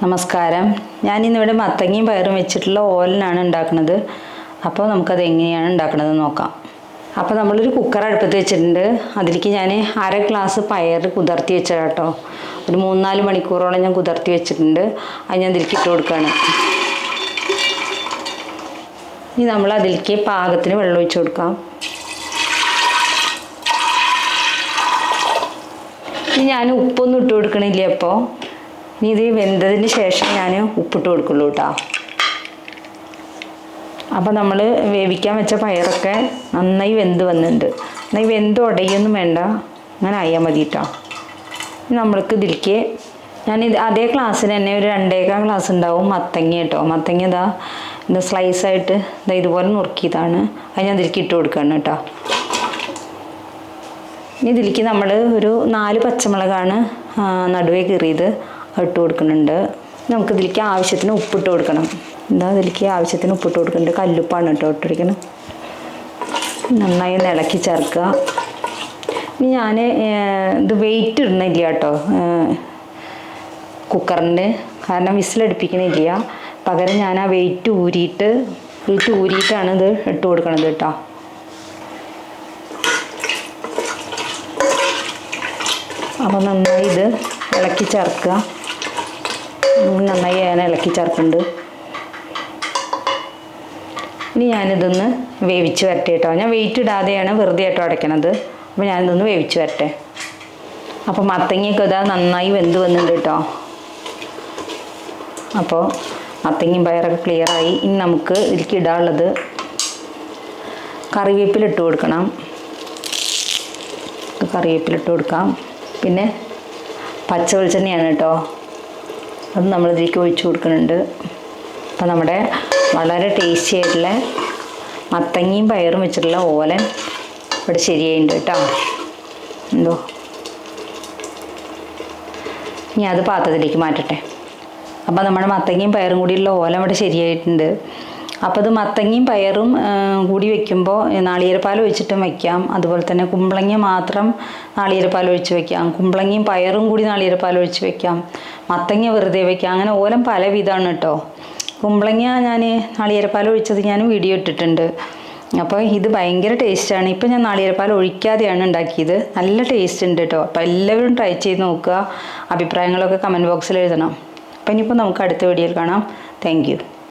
നമസ്കാരം. ഞാനിന്നിവിടെ മത്തങ്ങയും പയറും വെച്ചിട്ടുള്ള ഓലനാണ് ഉണ്ടാക്കുന്നത്. അപ്പോൾ നമുക്കത് എങ്ങനെയാണ് ഉണ്ടാക്കുന്നത് നോക്കാം. അപ്പോൾ നമ്മളൊരു കുക്കർ അടുപ്പത്ത് വെച്ചിട്ടുണ്ട്. അതിലേക്ക് ഞാൻ 1/2 ഗ്ലാസ് പയർ കുതിർത്തി വെച്ചതാണ് കേട്ടോ. ഒരു 3-4 മണിക്കൂറോളം ഞാൻ കുതിർത്തി വെച്ചിട്ടുണ്ട്. അത് ഞാൻ ഇതിലേക്ക് ഇട്ട് കൊടുക്കുകയാണ്. ഇനി നമ്മൾ അതിലേക്ക് പാകത്തിന് വെള്ളം ഒഴിച്ച് കൊടുക്കാം. ഇനി ഞാൻ ഉപ്പൊന്നും ഇട്ട് കൊടുക്കണില്ല. അപ്പോൾ ഇനി ഇത് വെന്തതിന് ശേഷം ഞാൻ ഉപ്പിട്ട് കൊടുക്കുള്ളൂ കേട്ടോ. അപ്പോൾ നമ്മൾ വേവിക്കാൻ വെച്ച പയറൊക്കെ നന്നായി വെന്ത് വന്നിട്ടുണ്ട്. നന്നായി വെന്ത് ഉടയൊന്നും വേണ്ട, അങ്ങനെ ആയാൽ മതി കേട്ടോ. നമ്മൾക്ക് ഇതിലേക്ക് അതേ ഗ്ലാസ്സിന് തന്നെ ഒരു 2.25 ഗ്ലാസ് ഉണ്ടാവും മത്തങ്ങ കേട്ടോ. മത്തങ്ങ ഇത് സ്ലൈസായിട്ട് ഇതുപോലെ നുറുക്കിയതാണ്. അത് ഞാൻ ഇതിലേക്ക് ഇട്ട് കൊടുക്കുകയാണ് കേട്ടോ. ഇനി ഇതിലേക്ക് നമ്മൾ ഒരു 4 പച്ചമുളകാണ് നടുവേ കീറിയത് ഇട്ട് കൊടുക്കുന്നുണ്ട്. നമുക്കിതിലേക്ക് ആവശ്യത്തിന് ഉപ്പിട്ട് കൊടുക്കണം. ഇതിലേക്ക് ആവശ്യത്തിന് ഉപ്പിട്ട് കൊടുക്കുന്നുണ്ട്. കല്ലുപ്പാണ് കേട്ടോ ഇട്ടിരിക്കണം. നന്നായി ഇളക്കി ചേർക്കുക. ഇനി ഞാൻ ഇത് വെയിറ്റ് ഇടുന്നില്ല കേട്ടോ കുക്കറിൻ്റെ, കാരണം വിസിലടുപ്പിക്കണില്ല. പകരം ഞാൻ ആ വെയിറ്റ് ഊരിയിട്ടാണ് ഇത് ഇട്ട് കൊടുക്കണത് കേട്ടോ. അപ്പോൾ നന്നായി ഇത് ഇളക്കി ചേർക്കുക. നന്നായി ഞാൻ ഇളക്കി ചേർക്കുന്നുണ്ട്. ഇനി ഞാനിതൊന്ന് വേവിച്ച് വരട്ടെ കേട്ടോ. ഞാൻ വെയിറ്റ് ഇടാതെയാണ് വെറുതെ ആയിട്ടോ അടയ്ക്കണത്. അപ്പോൾ ഞാനിതൊന്ന് വേവിച്ച് വരട്ടെ. അപ്പോൾ മത്തങ്ങയൊക്കെ നന്നായി വെന്ത് വന്നിട്ടുണ്ട് കേട്ടോ. അപ്പോൾ മത്തങ്ങയും പയറൊക്കെ ക്ലിയറായി. ഇനി നമുക്ക് ഇതിലേക്ക് ഇടാനുള്ളത് കറിവേപ്പിലിട്ട് കൊടുക്കണം. കറിവേപ്പിലിട്ട് കൊടുക്കാം. പിന്നെ പച്ച വെളിച്ചെണ്ണയാണ് കേട്ടോ, അത് നമ്മളിതിലേക്ക് ഒഴിച്ച് കൊടുക്കുന്നുണ്ട്. അപ്പോൾ നമ്മുടെ വളരെ ടേസ്റ്റി ആയിട്ടുള്ള മത്തങ്ങയും പയറും വെച്ചിട്ടുള്ള ഓലൻ ഇവിടെ ശരിയായിട്ടുണ്ട് കേട്ടോ. ഇനി അത് പാത്രത്തിലേക്ക് മാറ്റട്ടെ. അപ്പോൾ നമ്മുടെ മത്തങ്ങയും പയറും കൂടിയുള്ള ഓലൻ ഇവിടെ ശരിയായിട്ടുണ്ട്. അപ്പോൾ ഇത് മത്തങ്ങയും പയറും കൂടി വെക്കുമ്പോൾ നാളികേരപ്പാൽ ഒഴിച്ചിട്ടും വയ്ക്കാം. അതുപോലെ തന്നെ കുമ്പളങ്ങ മാത്രം നാളികേരപ്പാൽ ഒഴിച്ച് വയ്ക്കാം. കുമ്പളങ്ങയും പയറും കൂടി നാളികേരപ്പാൽ ഒഴിച്ച് വയ്ക്കാം. മത്തങ്ങ വെറുതെ വയ്ക്കാം. അങ്ങനെ ഓലം പല വിധമാണ് കേട്ടോ. കുമ്പളങ്ങ ഞാൻ നാളികേരപ്പാൽ ഒഴിച്ചത് ഞാൻ വീഡിയോ ഇട്ടിട്ടുണ്ട്. അപ്പോൾ ഇത് ഭയങ്കര ടേസ്റ്റാണ്. ഇപ്പോൾ ഞാൻ നാളികേരപ്പാൽ ഒഴിക്കാതെയാണ് ഉണ്ടാക്കിയത്. നല്ല ടേസ്റ്റ് ഉണ്ട് കേട്ടോ. അപ്പോൾ എല്ലാവരും ട്രൈ ചെയ്ത് നോക്കുക. അഭിപ്രായങ്ങളൊക്കെ കമൻറ്റ് ബോക്സിൽ എഴുതണം. അപ്പോൾ ഇനിയിപ്പോൾ നമുക്ക് അടുത്ത വീഡിയോയിൽ കാണാം. Thank you.